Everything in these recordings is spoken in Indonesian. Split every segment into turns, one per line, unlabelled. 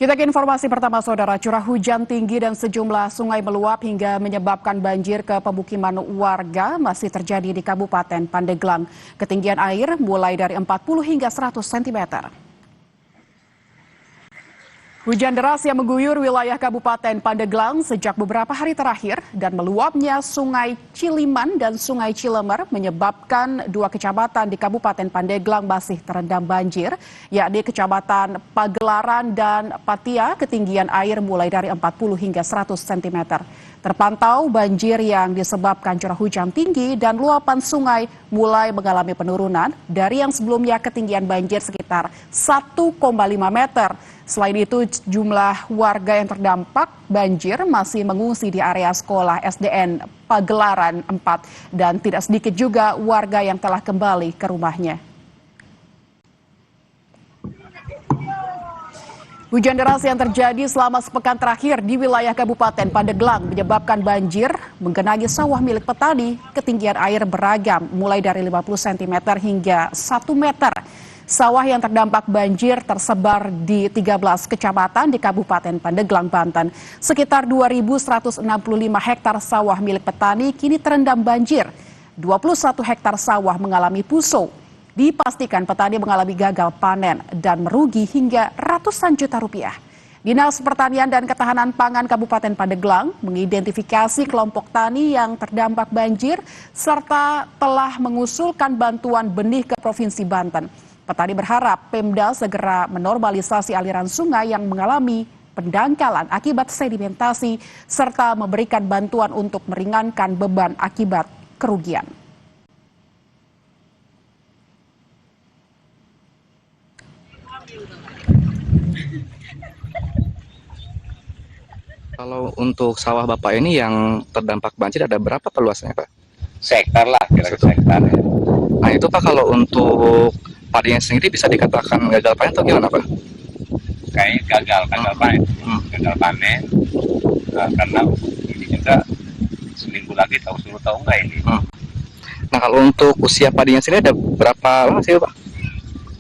Kita ke informasi pertama, Saudara. Curah hujan tinggi dan sejumlah sungai meluap hingga menyebabkan banjir ke pemukiman warga masih terjadi di Kabupaten Pandeglang. Ketinggian air mulai dari 40 hingga 100 cm. Hujan deras yang mengguyur wilayah Kabupaten Pandeglang sejak beberapa hari terakhir dan meluapnya Sungai Ciliman dan Sungai Cilemer menyebabkan dua kecamatan di Kabupaten Pandeglang masih terendam banjir, yakni Kecamatan Pagelaran dan Patia. Ketinggian air mulai dari 40 hingga 100 cm. Terpantau banjir yang disebabkan curah hujan tinggi dan luapan sungai mulai mengalami penurunan dari yang sebelumnya ketinggian banjir sekitar 1,5 meter. Selain itu, jumlah warga yang terdampak banjir masih mengungsi di area sekolah SDN Pagelaran 4 dan tidak sedikit juga warga yang telah kembali ke rumahnya. Hujan deras yang terjadi selama sepekan terakhir di wilayah Kabupaten Pandeglang menyebabkan banjir menggenangi sawah milik petani. Ketinggian air beragam mulai dari 50 cm hingga 1 meter. Sawah yang terdampak banjir tersebar di 13 kecamatan di Kabupaten Pandeglang, Banten. Sekitar 2.165 hektar sawah milik petani kini terendam banjir. 21 hektar sawah mengalami puso. Dipastikan petani mengalami gagal panen dan merugi hingga ratusan juta rupiah. Dinas Pertanian dan Ketahanan Pangan Kabupaten Pandeglang mengidentifikasi kelompok tani yang terdampak banjir serta telah mengusulkan bantuan benih ke Provinsi Banten. Petani berharap Pemda segera menormalisasi aliran sungai yang mengalami pendangkalan akibat sedimentasi serta memberikan bantuan untuk meringankan beban akibat kerugian.
Kalau untuk sawah Bapak ini yang terdampak banjir ada berapa Pak luasnya Pak?
Sektar lah, kira-kira sektar.
Nah itu Pak, kalau untuk padinya sendiri bisa dikatakan gagal panen atau gimana Pak?
Kayak gagal panen. Gagal panen, karena ini juga seminggu lagi suruh tahu enggak ini.
Nah kalau untuk usia padinya sendiri ada berapa lama sih Pak?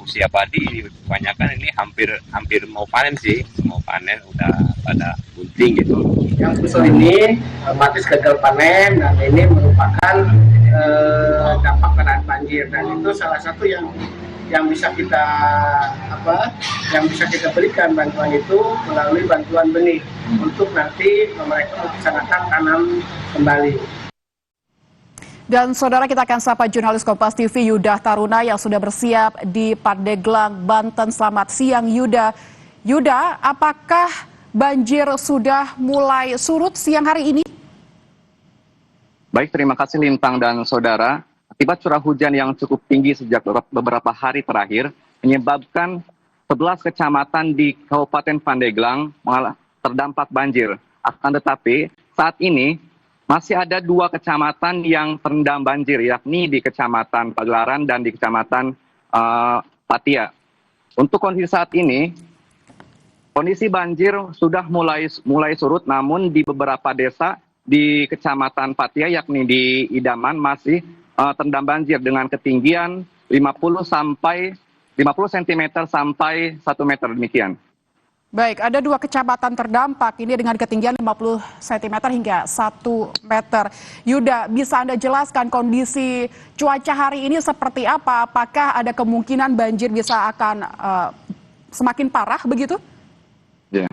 Usia padi kebanyakan ini hampir mau panen sih, mau panen udah pada bunting gitu.
Yang besar ini otomatis gagal panen dan ini merupakan dampak kena banjir, dan itu salah satu yang bisa kita berikan bantuan itu melalui bantuan benih untuk nanti mereka melaksanakan tanam kembali.
Dan saudara, kita akan sapa jurnalis Kompas TV Yuda Taruna yang sudah bersiap di Pandeglang, Banten. Selamat siang Yuda. Yuda, apakah banjir sudah mulai surut siang hari ini?
Baik, terima kasih Lintang dan saudara. Akibat curah hujan yang cukup tinggi sejak beberapa hari terakhir menyebabkan 11 kecamatan di Kabupaten Pandeglang terdampak banjir. Akan tetapi saat ini masih ada 2 kecamatan yang terendam banjir, yakni di Kecamatan Pagelaran dan di Kecamatan Patia. Untuk kondisi saat ini, kondisi banjir sudah mulai surut, namun di beberapa desa di Kecamatan Patia, yakni di Idaman, masih terendam banjir dengan ketinggian 50 cm sampai 1 meter demikian.
Baik, ada 2 kecamatan terdampak ini dengan ketinggian 50 cm hingga 1 meter. Yuda, bisa Anda jelaskan kondisi cuaca hari ini seperti apa? Apakah ada kemungkinan banjir bisa akan semakin parah begitu?
Ya.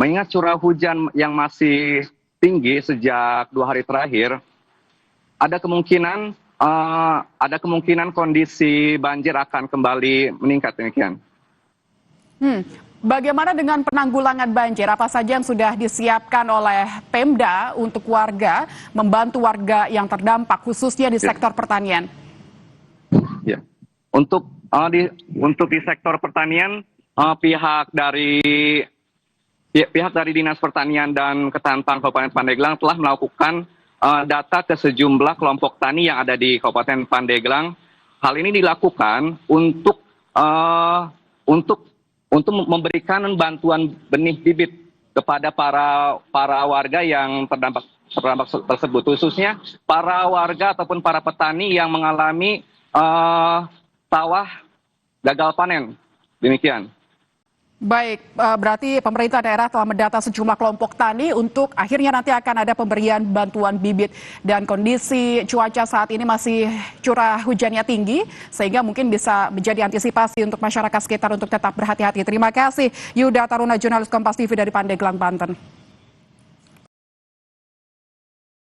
Mengingat curah hujan yang masih tinggi sejak 2 hari terakhir, ada kemungkinan kondisi banjir akan kembali meningkat demikian.
Bagaimana dengan penanggulangan banjir? Apa saja yang sudah disiapkan oleh Pemda untuk warga, membantu warga yang terdampak, khususnya di sektor pertanian?
Ya, untuk di sektor pertanian, pihak dari Dinas Pertanian dan Ketahanan Pangan Kabupaten Pandeglang telah melakukan data ke sejumlah kelompok tani yang ada di Kabupaten Pandeglang. Hal ini dilakukan untuk memberikan bantuan benih bibit kepada para warga yang terdampak tersebut, khususnya para warga ataupun para petani yang mengalami sawah gagal panen. Demikian.
Baik, berarti pemerintah daerah telah mendata sejumlah kelompok tani untuk akhirnya nanti akan ada pemberian bantuan bibit, dan kondisi cuaca saat ini masih curah hujannya tinggi sehingga mungkin bisa menjadi antisipasi untuk masyarakat sekitar untuk tetap berhati-hati. Terima kasih Yuda Taruna, jurnalis Kompas TV dari Pandeglang, Banten.